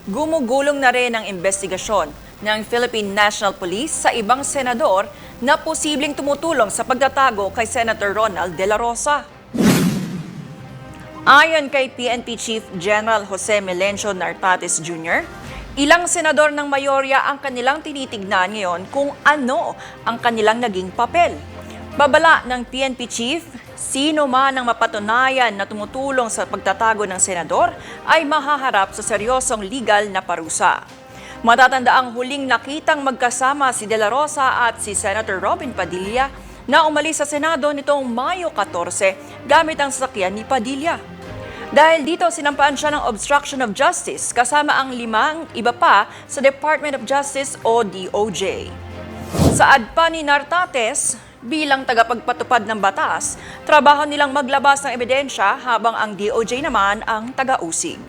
Gumugulong na rin ang investigasyon ng Philippine National Police sa ibang senador na posibleng tumutulong sa pagtatago kay Senator Ronald De La Rosa. Ayon kay PNP Chief General Jose Melencio Nartates Jr., ilang senador ng mayorya ang kanilang tinitignan ngayon kung ano ang kanilang naging papel. Babala ng PNP Chief, sino man ang mapatunayan na tumutulong sa pagtatago ng senador ay mahaharap sa seryosong legal na parusa. Matatanda ang huling nakitang magkasama si De La Rosa at si Senator Robin Padilla na umalis sa Senado nitong Mayo 14 gamit ang sasakyan ni Padilla. Dahil dito, sinampaan siya ng obstruction of justice kasama ang 5 iba pa sa Department of Justice o DOJ. Saad pa ni Nartates, bilang tagapagpatupad ng batas, trabaho nilang maglabas ng ebidensya habang ang DOJ naman ang taga-usig.